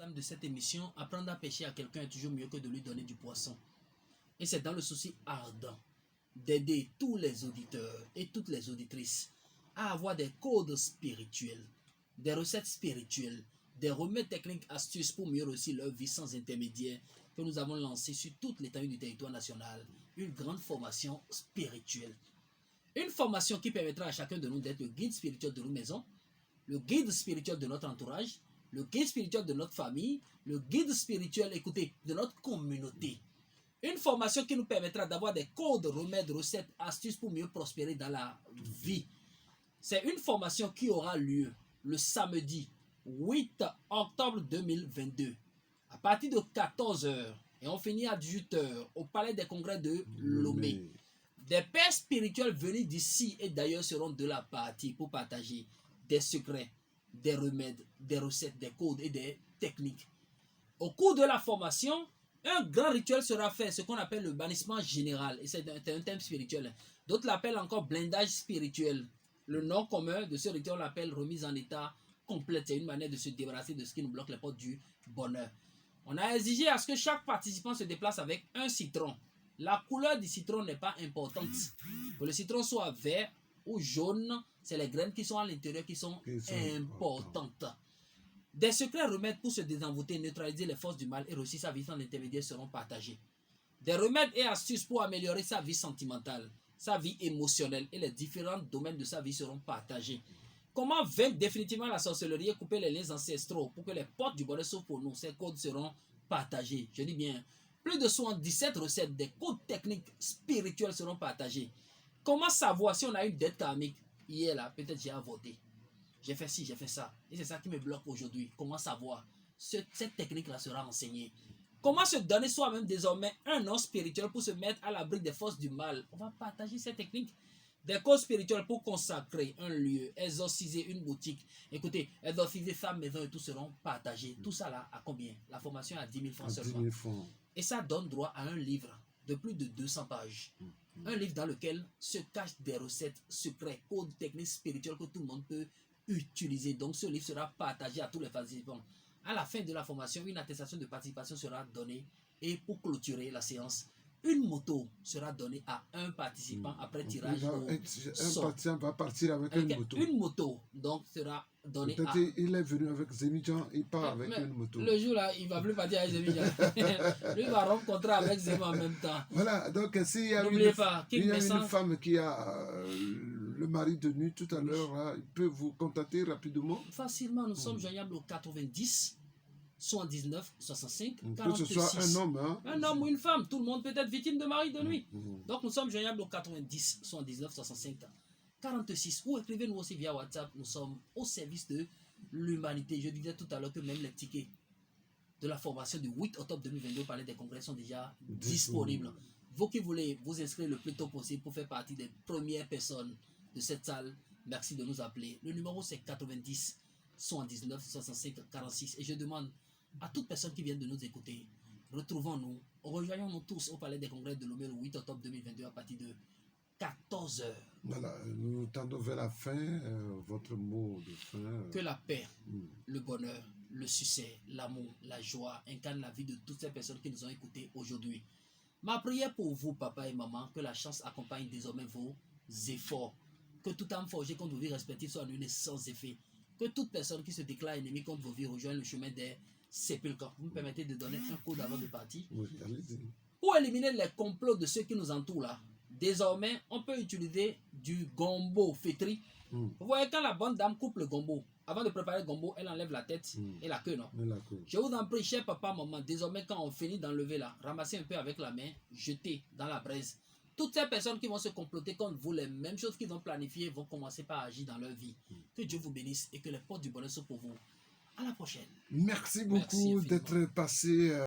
thème de cette émission, apprendre à pêcher à quelqu'un est toujours mieux que de lui donner du poisson. Et c'est dans le souci ardent d'aider tous les auditeurs et toutes les auditrices à avoir des codes spirituels, des recettes spirituelles, des remèdes techniques, astuces pour mieux réussir leur vie sans intermédiaire, que nous avons lancé sur toute l'étendue du territoire national, une grande formation spirituelle. Une formation qui permettra à chacun de nous d'être le guide spirituel de nos maisons, le guide spirituel de notre entourage, le guide spirituel de notre famille, le guide spirituel, écoutez, de notre communauté. Une formation qui nous permettra d'avoir des codes, remèdes, recettes, astuces pour mieux prospérer dans la vie. C'est une formation qui aura lieu le samedi 8 octobre 2022 à partir de 14h et on finit à 18h au Palais des Congrès de Lomé. Des pères spirituels venus d'ici et d'ailleurs seront de la partie pour partager des secrets, des remèdes, des recettes, des codes et des techniques. Au cours de la formation, un grand rituel sera fait, ce qu'on appelle le bannissement général. Et c'est un thème spirituel. D'autres l'appellent encore blindage spirituel. Le nom commun de ce rituel, on l'appelle remise en état complète. C'est une manière de se débarrasser de ce qui nous bloque les portes du bonheur. On a exigé à ce que chaque participant se déplace avec un citron. La couleur du citron n'est pas importante. Que le citron soit vert ou jaune, c'est les graines qui sont à l'intérieur qui sont importantes. Des secrets remèdes pour se désenvoûter, neutraliser les forces du mal et réussir sa vie sans intermédiaire seront partagés. Des remèdes et astuces pour améliorer sa vie sentimentale, sa vie émotionnelle et les différents domaines de sa vie seront partagés. Comment vaincre définitivement la sorcellerie et couper les liens ancestraux pour que les portes du bonheur s'ouvrent pour nous? Ces codes seront partagés. Je dis bien, plus de 77 recettes, des codes techniques spirituels seront partagés. Comment savoir si on a une dette karmique? Hier là, peut-être j'ai avorté. J'ai fait ci, j'ai fait ça. Et c'est ça qui me bloque aujourd'hui. Comment savoir? Cette technique-là sera enseignée. Comment se donner soi-même désormais un nom spirituel pour se mettre à l'abri des forces du mal? On va partager cette technique. Des codes spirituels pour consacrer un lieu, exorciser une boutique. Écoutez, exorciser sa maison et tout seront partagés. Tout ça là, à combien? La formation à 10 000 francs seulement. 10 000 francs. Et ça donne droit à un livre de plus de 200 pages. Un livre dans lequel se cachent des recettes, secrets, codes techniques spirituels que tout le monde peut utiliser. Donc ce livre sera partagé à tous les participants. À la fin de la formation, une attestation de participation sera donnée et pour clôturer la séance, une moto sera donnée à un participant après tirage un participant va partir avec une moto. Une moto donc sera donnée à... Il est venu avec Zemijan, il part avec une moto. Le jour là, il ne va plus partir avec Zemijan. Lui va rencontrer avec Zema en même temps. Voilà, donc s'il y a une femme qui a le mari de nuit tout à l'heure, il peut vous contacter rapidement. Facilement, nous sommes joignables au 90 79 65 46. Que ce soit un homme, hein? Un homme ou une femme, tout le monde peut être victime de mari de nuit. Donc nous sommes joignables au 90 79 65 46. Ou écrivez-nous aussi via WhatsApp. Nous sommes au service de l'humanité. Je disais tout à l'heure que même les tickets de la formation du 8 octobre 2022 au Palais des Congrès sont déjà disponibles. Vous qui voulez vous inscrire le plus tôt possible pour faire partie des premières personnes de cette salle, merci de nous appeler. Le numéro c'est 90 79 65 46. Et je demande à toute personne qui vient de nous écouter, retrouvons-nous, rejoignons-nous tous au Palais des Congrès de Lomé le 8 octobre 2022 à partir de 14h. Voilà, nous tendons vers la fin, votre mot de fin. Que la paix, le bonheur, le succès, l'amour, la joie incarnent la vie de toutes ces personnes qui nous ont écoutés aujourd'hui. Ma prière pour vous, papa et maman, que la chance accompagne désormais vos efforts. Que toute âme forgée contre vos vies respectives soit annulée sans effet. Que toute personne qui se déclare ennemie contre vos vies rejoigne le chemin des sépulcres. Vous me permettez de donner un code avant de partir? Oui, allez-y. Pour éliminer les complots de ceux qui nous entourent là, désormais, on peut utiliser du gombo fétri. Vous voyez, quand la bonne dame coupe le gombo, avant de préparer le gombo, elle enlève la tête et la queue, non? Je vous en prie, cher papa, maman, désormais, quand on finit d'enlever là, ramassez un peu avec la main, jetez dans la braise. Toutes ces personnes qui vont se comploter contre vous, les mêmes choses qu'ils ont planifiées, vont commencer par agir dans leur vie. Que Dieu vous bénisse et que les portes du bonheur soient pour vous. À la prochaine. Merci beaucoup d'être passé.